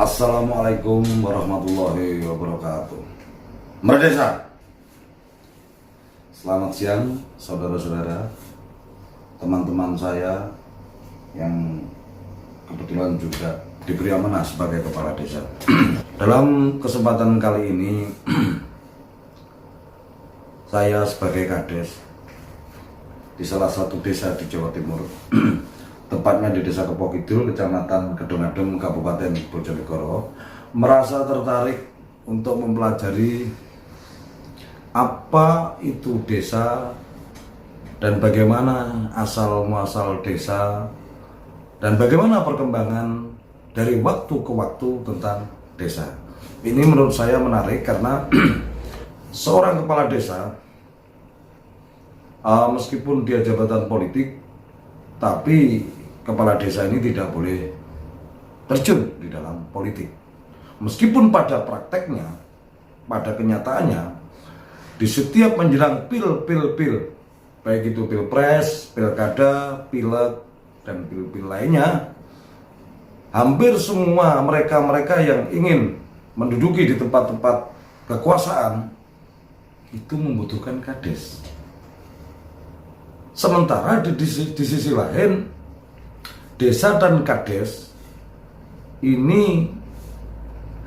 Assalamualaikum warahmatullahi wabarakatuh. Merdeka. Selamat siang saudara-saudara, teman-teman saya yang kebetulan juga diberi amanah sebagai kepala desa. Dalam kesempatan kali ini saya sebagai kades di salah satu desa di Jawa Timur, tepatnya di Desa Kepokidul, Kecamatan Kedung-Adem, Kabupaten Bojonegoro, merasa tertarik untuk mempelajari apa itu desa dan bagaimana asal muasal desa dan bagaimana perkembangan dari waktu ke waktu tentang desa. Ini menurut saya menarik karena seorang kepala desa, meskipun dia jabatan politik, tapi kepala desa ini tidak boleh terjun di dalam politik. Meskipun pada prakteknya, pada kenyataannya, di setiap menjelang pil, baik itu pilpres, pilkada, pileg, dan pil-pil lainnya, hampir semua mereka-mereka yang ingin menduduki di tempat-tempat kekuasaan itu membutuhkan kades. Sementara di sisi lain, desa dan kades ini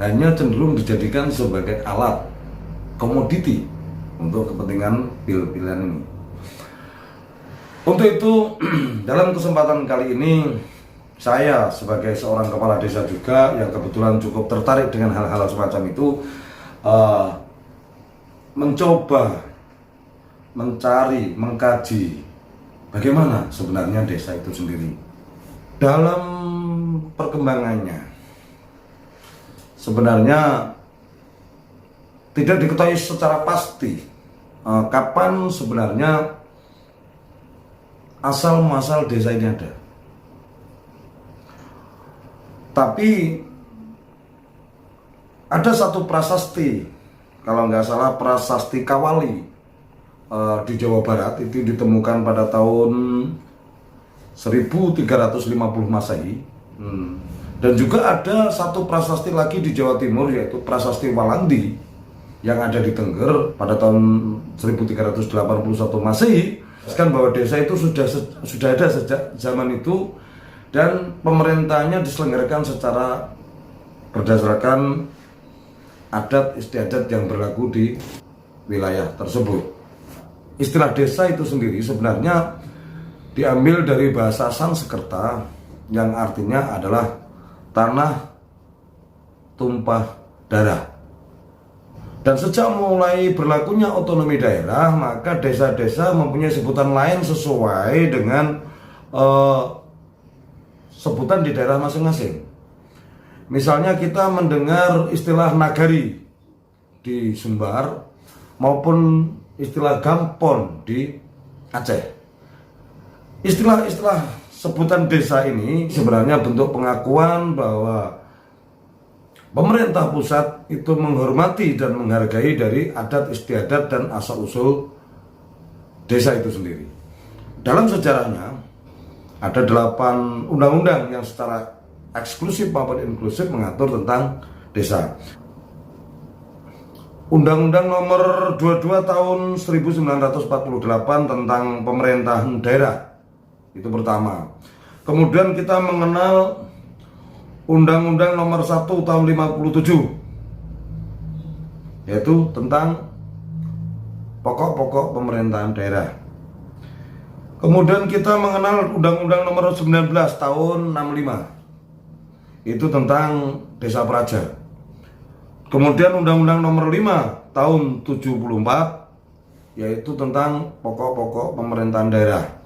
hanya cenderung dijadikan sebagai alat komoditi untuk kepentingan pil-pilan ini. Untuk itu, dalam kesempatan kali ini, saya sebagai seorang kepala desa juga yang kebetulan cukup tertarik dengan hal-hal semacam itu, mencoba mencari, mengkaji bagaimana sebenarnya desa itu sendiri. Dalam perkembangannya, sebenarnya tidak diketahui secara pasti kapan sebenarnya asal muasal desa ini ada. Tapi ada satu prasasti, kalau nggak salah prasasti Kawali di Jawa Barat, itu ditemukan pada tahun 1350 Masehi. Dan juga ada satu prasasti lagi di Jawa Timur, yaitu prasasti Walandi yang ada di Tengger pada tahun 1381 Masehi. Kan bahwa desa itu sudah ada sejak zaman itu, dan pemerintahnya diselenggarakan secara berdasarkan adat istiadat yang berlaku di wilayah tersebut. Istilah desa itu sendiri sebenarnya diambil dari bahasa Sanskerta yang artinya adalah tanah tumpah darah. Dan sejak mulai berlakunya otonomi daerah, maka desa-desa mempunyai sebutan lain sesuai dengan sebutan di daerah masing-masing. Misalnya kita mendengar istilah nagari di Sumbar maupun istilah gampon di Aceh. Istilah-istilah sebutan desa ini sebenarnya bentuk pengakuan bahwa pemerintah pusat itu menghormati dan menghargai dari adat istiadat dan asal-usul desa itu sendiri. Dalam sejarahnya ada 8 undang-undang yang secara eksklusif maupun inklusif mengatur tentang desa. Undang-Undang nomor 22 tahun 1948 tentang pemerintahan daerah, itu pertama. Kemudian kita mengenal Undang-Undang nomor 1 tahun 57, yaitu tentang pokok-pokok pemerintahan daerah. Kemudian kita mengenal Undang-Undang nomor 19 tahun 65, itu tentang desa praja. Kemudian Undang-Undang nomor 5 tahun 74, yaitu tentang pokok-pokok pemerintahan daerah.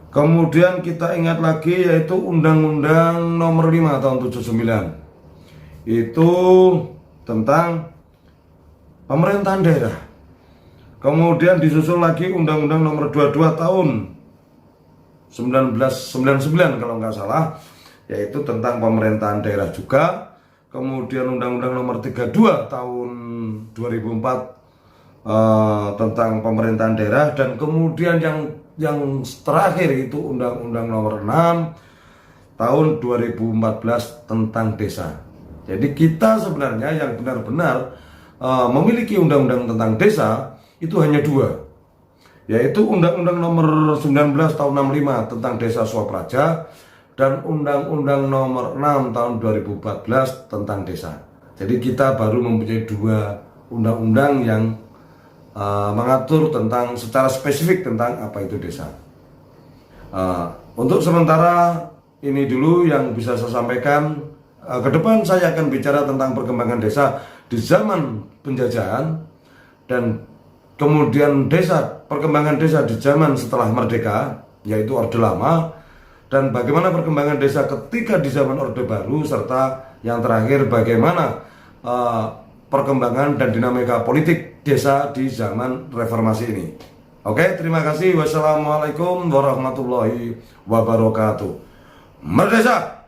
Kemudian kita ingat lagi yaitu Undang-Undang nomor 5 tahun 79, itu tentang pemerintahan daerah. Kemudian disusul lagi Undang-Undang nomor 22 tahun 1999 kalau nggak salah, yaitu tentang pemerintahan daerah juga. Kemudian Undang-Undang nomor 32 tahun 2004 tentang pemerintahan daerah, dan kemudian yang terakhir itu Undang-Undang nomor 6 tahun 2014 tentang desa. Jadi kita sebenarnya yang benar-benar memiliki undang-undang tentang desa itu hanya dua, yaitu Undang-Undang Nomor 19 Tahun 65 tentang Desa Swapraja dan Undang-Undang Nomor 6 Tahun 2014 tentang desa. Jadi kita baru mempunyai dua undang-undang yang mengatur tentang secara spesifik tentang apa itu desa. Untuk sementara ini dulu yang bisa saya sampaikan. Ke depan saya akan bicara tentang perkembangan desa di zaman penjajahan dan kemudian perkembangan desa di zaman setelah merdeka, yaitu Orde Lama, dan bagaimana perkembangan desa ketika di zaman Orde Baru, serta yang terakhir bagaimana perkembangan dan dinamika politik desa di zaman reformasi ini. Oke, terima kasih. Wassalamualaikum warahmatullahi wabarakatuh. Merdeka!